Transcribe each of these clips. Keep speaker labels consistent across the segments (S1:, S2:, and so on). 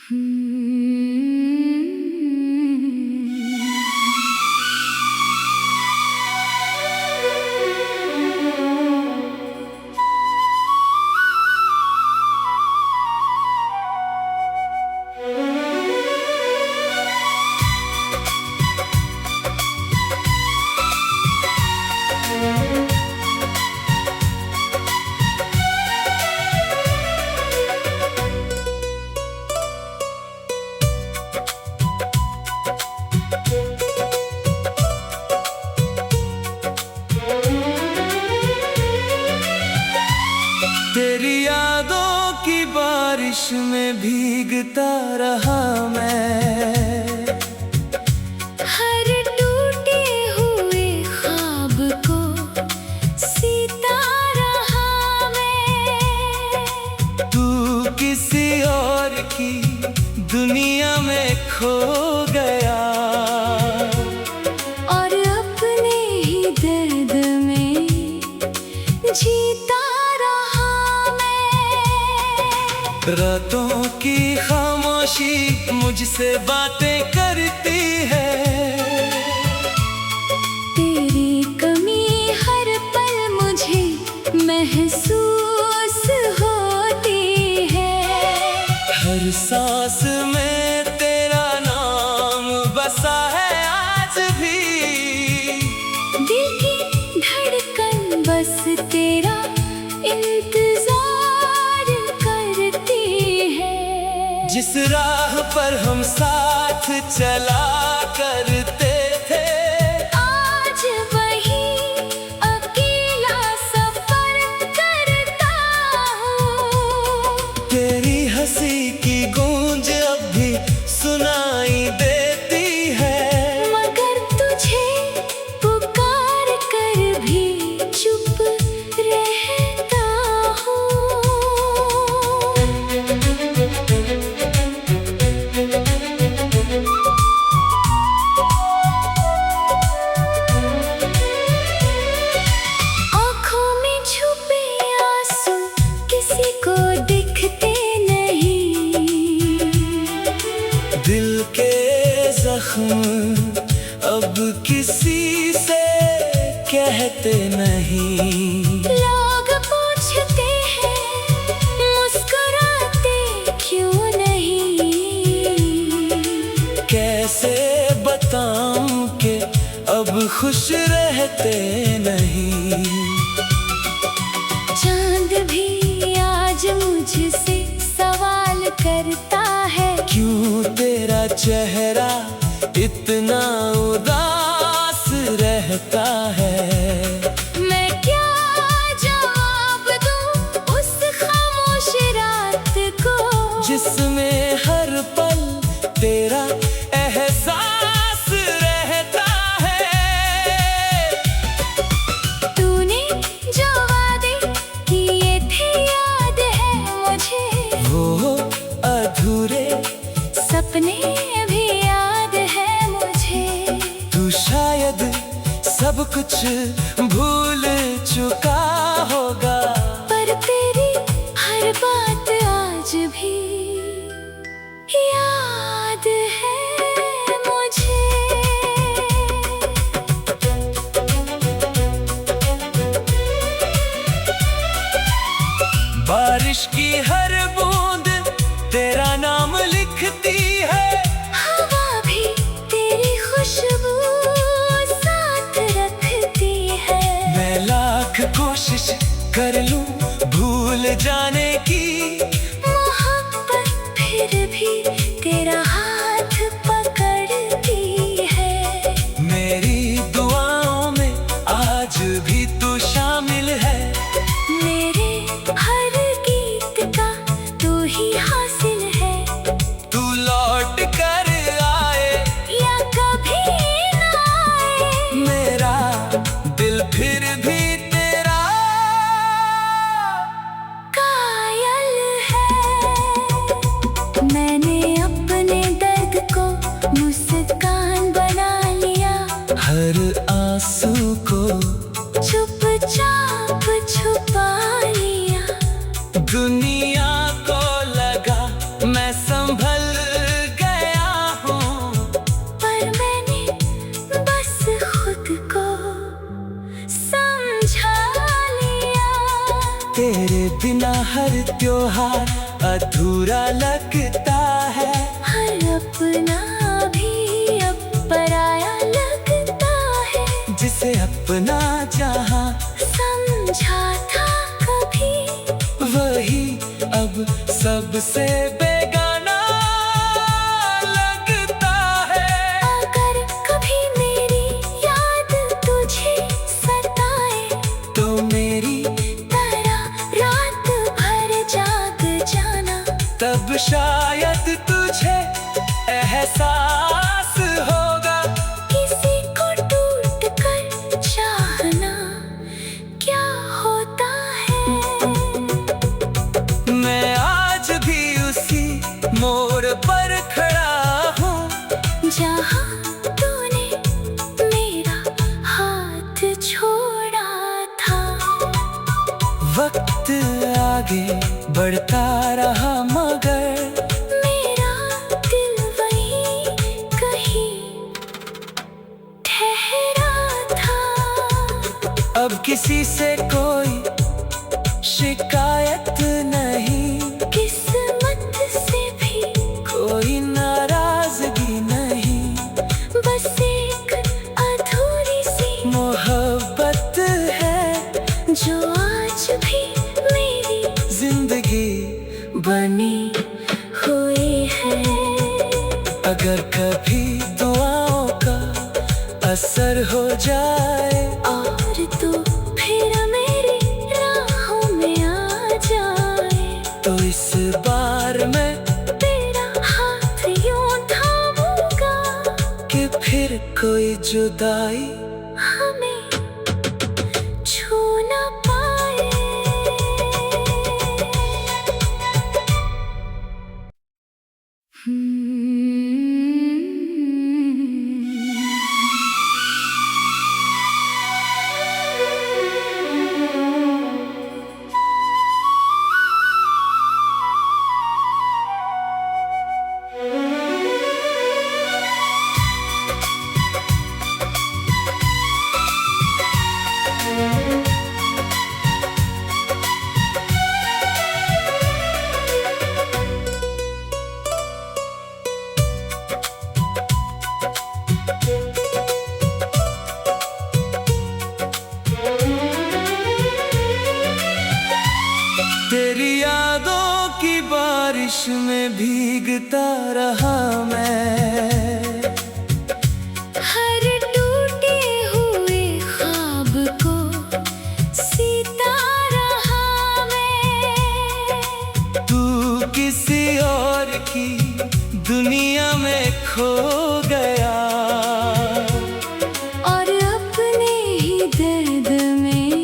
S1: तेरी यादों की बारिश में भीगता रहा मैं,
S2: हर टूटे हुए ख्वाब को सीता रहा मैं।
S1: तू किसी और की दुनिया में खो गया
S2: और अपने ही दर्द में जीता
S1: रातों की खामोशी मुझसे बातें करती है,
S2: तेरी कमी हर पल मुझे महसूस होती है।
S1: हर सांस में तेरा नाम बसा है आज भी,
S2: दिल की धड़कन बस तेरा इंतजार
S1: जिस राह पर हम साथ चला करते थे।
S2: आज वही अकेला सफर करता हूँ।
S1: तेरी हंसी की गूंज अब भी सुनाई देती है,
S2: मगर तुझे पुकार कर भी चुप रहता हूँ।
S1: दिल के जख्म अब किसी से कहते नहीं,
S2: लोग पूछते हैं मुस्कुराते क्यों नहीं।
S1: कैसे बताऊं कि अब खुश रहते नहीं।
S2: चांद भी आज मुझसे सवाल करता है,
S1: क्यों तेरा चेहरा इतना उदास रहता है।
S2: मैं क्या जवाब दूं उस खामोश रात को,
S1: जिसमें हर पल तेरा एहसास रहता है।
S2: तूने जो वादे किए थे याद है मुझे,
S1: वो अधूरे
S2: सपने भी याद है मुझे।
S1: तू शायद सब कुछ भूल चुका होगा,
S2: पर तेरी हर बात आज भी याद है मुझे।
S1: बारिश की हर बूंद तेरा नाम लिखती है,
S2: हवा भी तेरी खुशबू साथ रखती है।
S1: मैं लाख कोशिश कर लूं भूल जाने की,
S2: मोहब्बत फिर भी तेरा हाथ पकड़ती है।
S1: मेरी दुआओं में आज भी तू शामिल है,
S2: मेरे हर गीत का तू ही हासिल है।
S1: तू लौट कर आए
S2: या कभी ना आए,
S1: मेरा दिल फिर भी तेरा
S2: कायल है।
S1: त्योहार अधूरा लगता है।
S2: हर अपना भी अब पराया लगता है।
S1: जिसे अपना जहाँ
S2: समझा था कभी,
S1: वही अब सबसे बेगाना लगता है।
S2: अगर कभी मेरी याद तुझे सताए,
S1: तो मेरी
S2: तरह रात भर जाग जाना।
S1: तब शायद तुझे एहसास होगा,
S2: किसी को टूट कर चाहना क्या होता है।
S1: मैं आज भी उसी मोड़ पर खड़ा हूँ,
S2: जहाँ तूने मेरा हाथ छोड़ा था।
S1: वक्त आगे बढ़ता रहा मगर
S2: मेरा दिल वहीं कहीं ठहरा था।
S1: अब किसी से कोई शिकायत नहीं,
S2: किस्मत से भी
S1: कोई नाराजगी नहीं।
S2: बस एक अधूरी सी
S1: मोहब्बत है
S2: जो आज भी मेरी
S1: जिंदगी
S2: बनी हुई है।
S1: अगर कभी दुआओं का असर हो जाए,
S2: और तू फिर मेरी राहों में आ जाए,
S1: तो इस बार मैं
S2: तेरा हाथ यूं थामूंगा
S1: कि फिर कोई जुदाई
S2: हमें छू ना पाए।
S1: तेरी यादों की बारिश में भीगता रहा मैं।
S2: हर टूटे हुए ख्वाब को सीता रहा मैं।
S1: तू किसी और की दुनिया में खो गया,
S2: और अपने ही दर्द में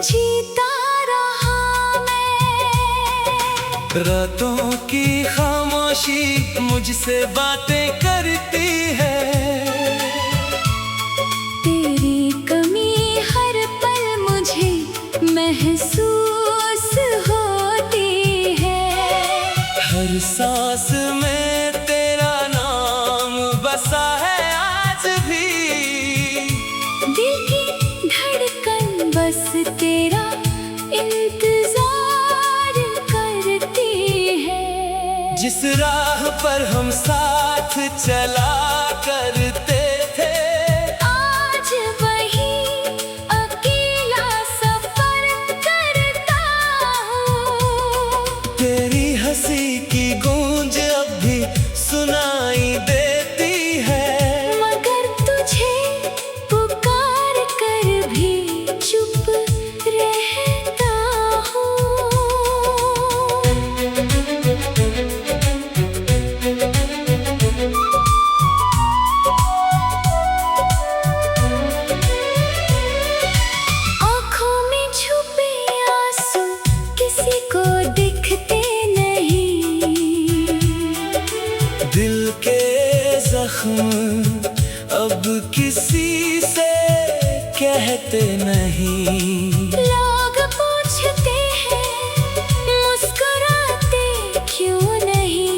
S2: जीता रहा मैं।
S1: रातों की खामोशी मुझसे बातें करती है।
S2: तेरी कमी हर पल मुझे महसूस होती है।
S1: हर सांस में तेरा नाम बसा है आज भी।
S2: दिल की धड़कन बस तेरा इंतजार करती है।
S1: जिस राह पर हम साथ चला करते थे,
S2: आज वही अकेला सफर करता हूँ।
S1: तेरी हंसी की गूंज अब भी सुनाई देती है।
S2: मगर तुझे पुकार कर भी चुप रहता हूँ। आँखों में छुपे आंसू किसी को दिखते नहीं।
S1: दिल के जख्म अब किसी से कहते नहीं।
S2: लोग पूछते हैं मुस्कुराते क्यों नहीं।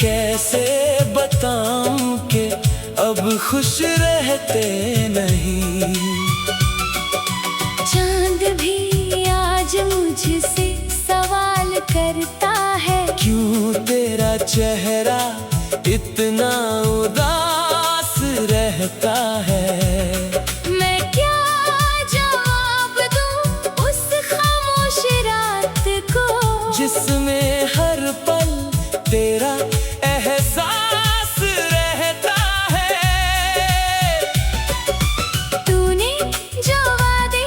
S1: कैसे बताऊं कि अब खुश रहते नहीं।
S2: चांद भी आज करता है।
S1: क्यों तेरा चेहरा इतना उदास रहता है।
S2: मैं क्या जवाब दूं उस खामोश रात को,
S1: जिसमें हर पल तेरा एहसास रहता है।
S2: तूने जो वादे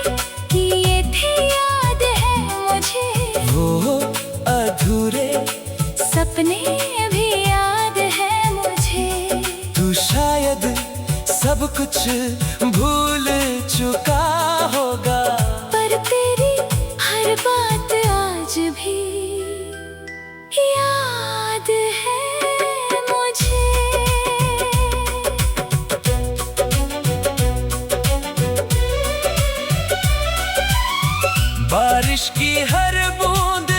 S2: किए थे याद है मुझे,
S1: वो अधूरे
S2: सपने भी याद है मुझे।
S1: तू शायद सब कुछ भूल चुका होगा,
S2: पर तेरी हर बात आज भी याद है मुझे।
S1: बारिश की हर बूंद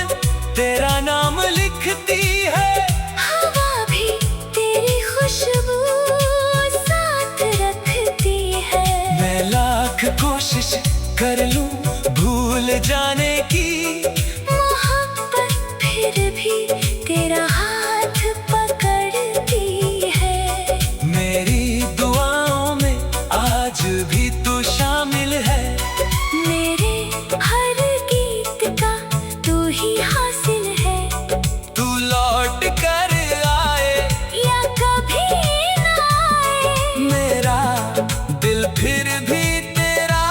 S1: तेरा नाम लिखती है।
S2: हवा भी तेरी खुशबू साथ रखती है।
S1: मैं लाख कोशिश कर लूं भूल जाने की,
S2: मोहब्बत फिर भी तेरा हाथ पकड़ती है।
S1: मेरी दुआओं में आज भी तू शामिल है।
S2: मेरे हर गीत का तू ही हासिल है।
S1: तू लौट कर आए
S2: या कभी ना आए,
S1: मेरा दिल फिर भी तेरा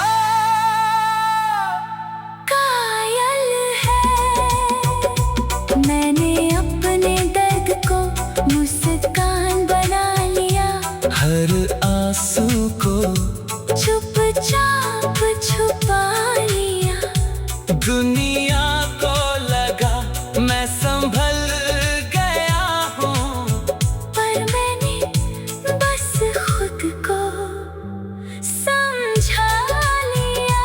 S2: कायल है। मैंने अपने दर्द को मुस्कान बना लिया,
S1: हर आंसू को
S2: चुपचाप छुपा लिया।
S1: दुनिया को लगा मैं संभल गया हूँ,
S2: पर मैंने बस खुद को समझा लिया।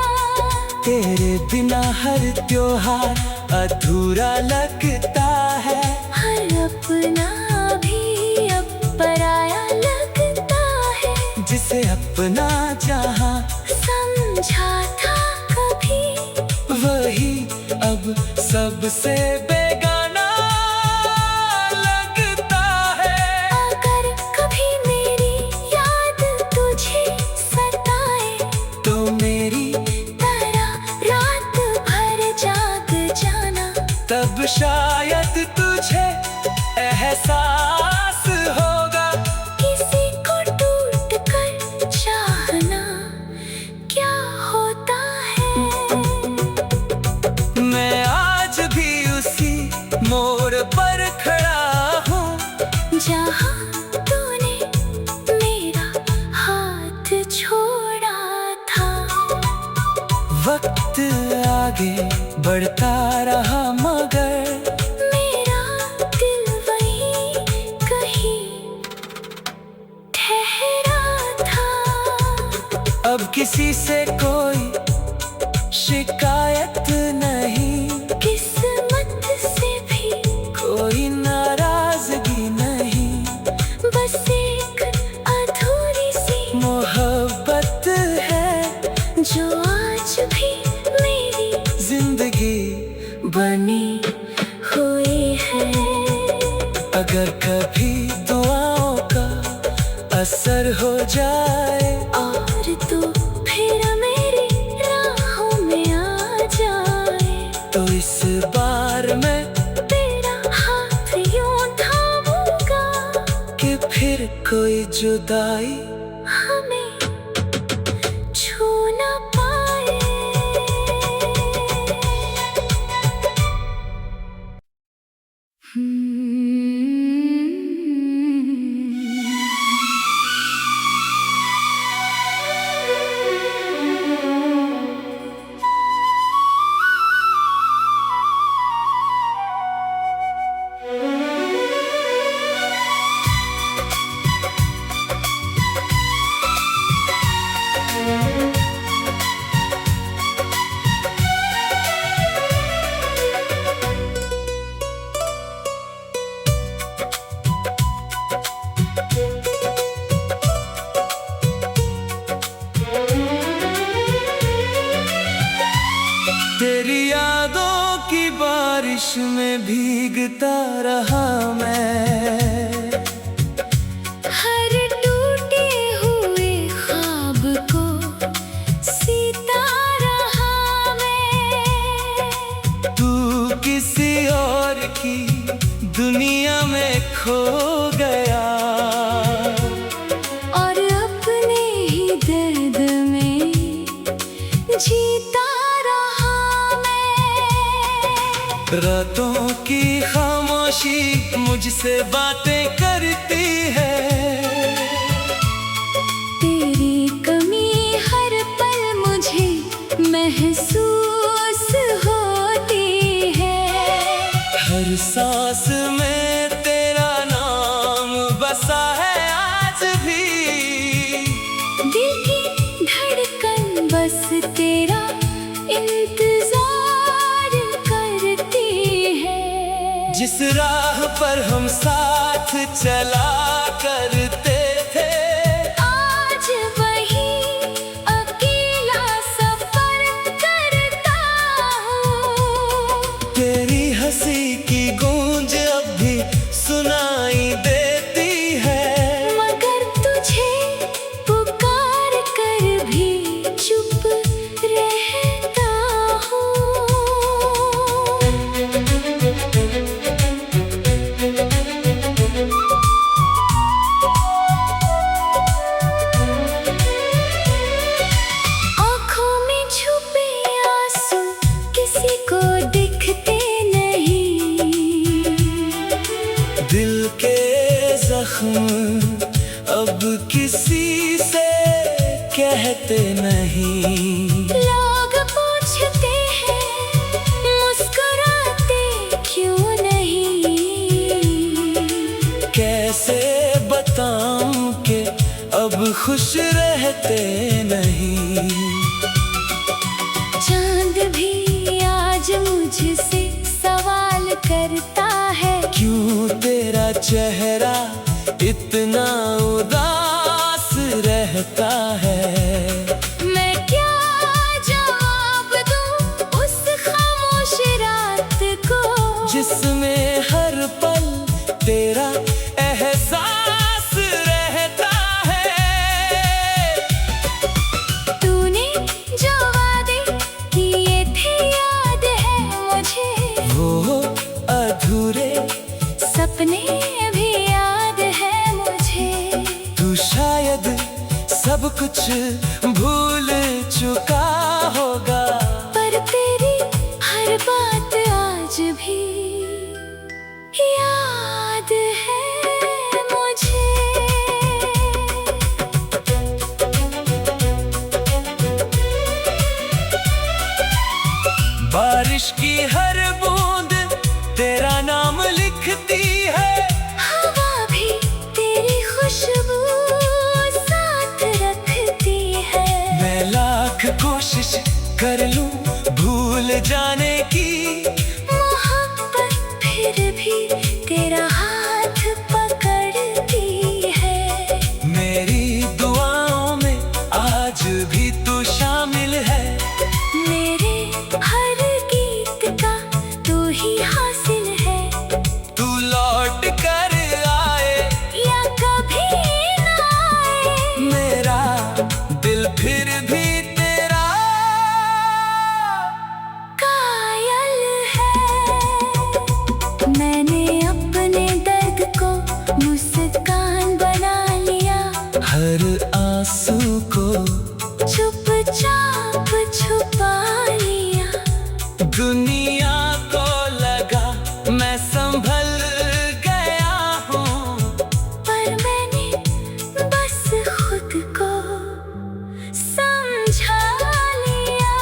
S1: तेरे बिना हर त्योहार अधूरा लगता है।
S2: हर अपना भी अब पराया लगता है।
S1: जिसे अपना जहां
S2: समझा था कभी,
S1: वही अब सबसे बेगाना लगता है।
S2: अगर कभी मेरी याद तुझे सताए,
S1: तो मेरी
S2: तरह रात भर जाग जाना।
S1: तब शायद तुझे एहसास होगा,
S2: किसी को टूट कर चाहना क्या होता है।
S1: मैं आज भी उसी मोड़ पर खड़ा हूँ,
S2: जहाँ तूने मेरा हाथ छोड़ा था।
S1: वक्त आगे बढ़ता रहा मगर
S2: मेरा दिल वहीं कहीं ठहरा था।
S1: अब किसी से कोई शिकायत नहीं,
S2: किस्मत से भी
S1: कोई नाराजगी नहीं।
S2: बस एक अधूरी सी
S1: मोहब्बत है
S2: जो आज भी मेरी
S1: जिंदगी
S2: बनी हुई है।
S1: अगर कभी दुआओं का असर हो जाए,
S2: और तू फिर मेरी राहों में आ जाए,
S1: तो इस बार मैं
S2: तेरा हाथ यूं थामूंगा
S1: कि फिर कोई जुदाई
S2: हमें छू ना पाए।
S1: बारिश में भीगता रहा मैं,
S2: हर टूटे हुए ख्वाब को सीता रहा मैं।
S1: तू किसी और की दुनिया में खो गया,
S2: और अपने ही दर्द में जीता रहा मैं।
S1: रातों की खामोशी मुझसे बातें करती है,
S2: तेरी कमी हर पल मुझे महसूस होती है।
S1: हर सांस में तेरा नाम बसा है आज भी,
S2: दिल की धड़कन बस तेरा इंतजार करती है।
S1: जिस राह पर हम साथ चला करते थे,
S2: आज वही अकेला सफर करता हूँ।
S1: तेरी हंसी की गूंज अब भी सुनाई देती है,
S2: मगर तुझे पुकार कर भी चुप रहता हूँ। आँखों में छुपे आंसू किसी को दिखते नहीं,
S1: दिल के जख्म अब किसी से कहते नहीं।
S2: लोग पूछते हैं मुस्कुराते क्यों नहीं,
S1: कैसे बताऊं कि अब खुश रहते नहीं।
S2: चांद भी आज मुझसे सवाल करता है,
S1: क्यों तेरा चेहरा इतना उदास रहता है।
S2: मैं क्या जवाब दूं उस खामोश रात को,
S1: जिसमें हर पल तेरा एहसास रहता है।
S2: तूने जो वादे किए थे याद है मुझे,
S1: वो अधूरे
S2: सपने भी याद है मुझे।
S1: तू शायद सब कुछ भूल चुका होगा,
S2: पर तेरी हर बात आज भी याद है मुझे।
S1: बारिश की हर बूंद तेरा नाम लिखती है,
S2: हवा भी तेरी खुशबू साथ रखती है।
S1: मैं लाख कोशिश कर लूं भूल जाने की,
S2: मोहब्बत फिर भी तेरा हाथ पकड़ती है।
S1: मेरी दुआओं में आज भी तू शामिल है,
S2: मेरे हर गीत का तू ही हासिल है।
S1: तू लौट कर आए
S2: या कभी ना आए,
S1: मेरा दिल फिर भी तेरा
S2: कायल है। मैंने अपने दर्द को मुस्कान बना लिया,
S1: हर आंसू को
S2: चुपचाप छुपा लिया।
S1: दुनिया को लगा मैं संभल गया हूँ,
S2: पर मैंने बस खुद को समझा लिया।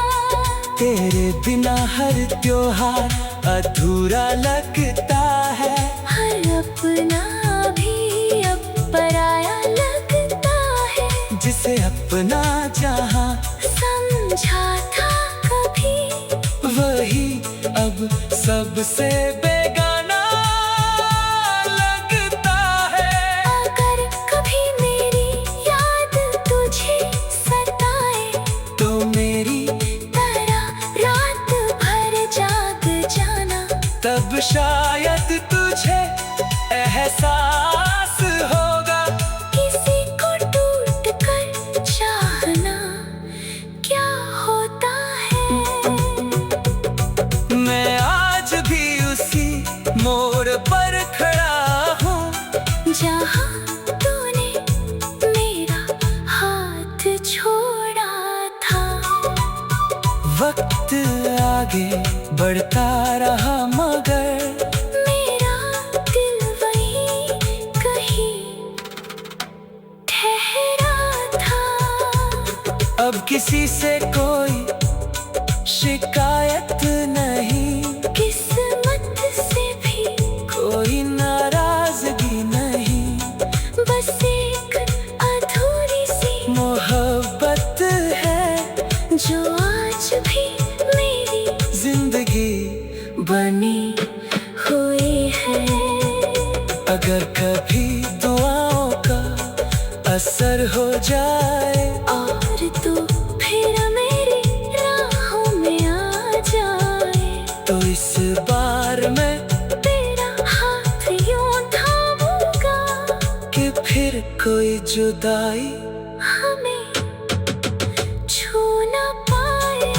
S1: तेरे बिना हर त्योहार अधूरा लगता है,
S2: हर अपना भी अब पराया लगता है।
S1: जिसे अपना जहाँ
S2: समझा था कभी,
S1: वही अब सबसे बेगाना लगता है।
S2: अगर कभी मेरी याद तुझे सताए,
S1: तो मेरी
S2: तरह रात भर जाग जाना।
S1: तब शायद तुझे एहसास होगा।
S2: किसी को टूट कर चाहना क्या होता है।
S1: मैं आज भी उसी मोड़ पर खड़ा हूँ
S2: जहाँ तूने मेरा हाथ छोड़ा था।
S1: वक्त आगे बढ़ता रहा मगर
S2: मेरा दिल वहीं कहीं ठहरा था।
S1: अब किसी से कोई शिकायत नहीं,
S2: किस्मत से भी
S1: कोई नाराजगी नहीं।
S2: बस एक अधूरी सी
S1: मोहब्बत है
S2: जो आज भी मेरी
S1: जिंदगी
S2: बनी हुई है।
S1: अगर कभी दुआओं का असर हो जाए
S2: और तू फिर मेरी राहों में आ जाए
S1: तो इस बार मैं
S2: तेरा हाथ यूं थामूंगा
S1: कि फिर कोई जुदाई
S2: हमें छू ना पाए।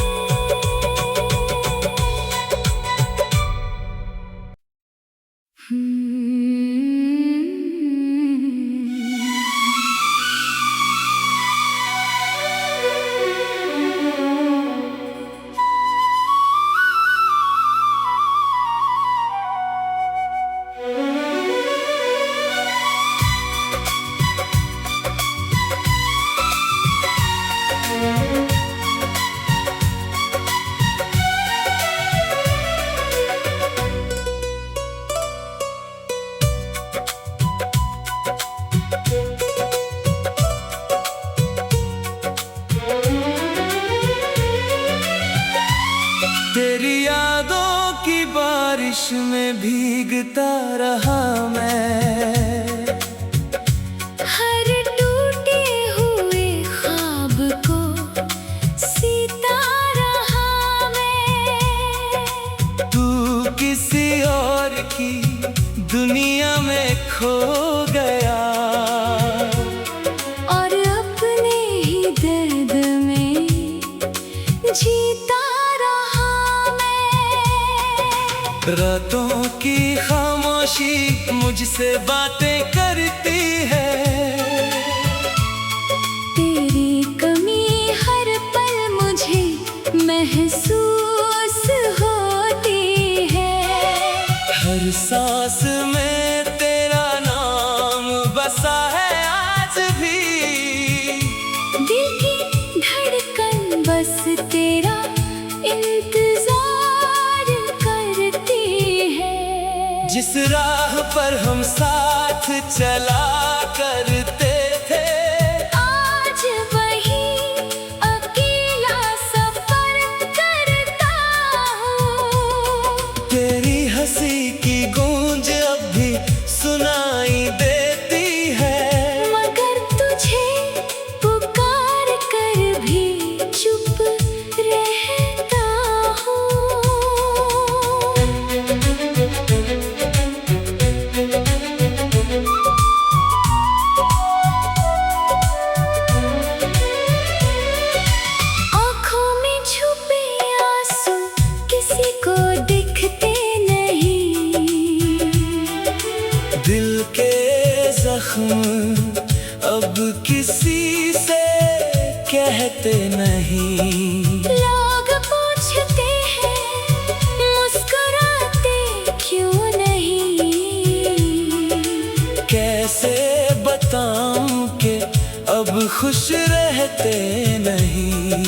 S1: तेरी यादों की बारिश में भीगता रहा मैं।
S2: हर टूटे हुए ख्वाब को सीता रहा मैं।
S1: तू किसी और की दुनिया में खो गया
S2: और अपने ही दर्द में जीता रहा मैं।
S1: रातों की खामोशी मुझसे बातें करती है।
S2: तेरी कमी हर पल मुझे महसूस होती है।
S1: हर सांस में तेरा नाम बसा है आज भी।
S2: दिल की धड़कन बस तेरा इंतजार करती है।
S1: जिस राह पर हम साथ चला करते थे
S2: आज वही अकेला सफर करता हूँ।
S1: तेरी हंसी की गूंज अब भी सुनाई देती है।
S2: मगर तुझे पुकार कर भी चुप रहता हूँ। आँखों में छुपे आंसू किसी को दिखते नहीं।
S1: दिल के जख्म अब किसी से कहते नहीं।
S2: लोग पूछते हैं मुस्कुराते क्यों नहीं।
S1: कैसे बताऊं कि अब खुश रहते नहीं।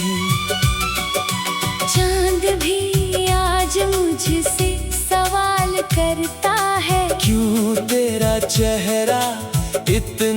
S2: चांद भी आज मुझसे सवाल करता है
S1: क्यों तेरा चेहरा इतना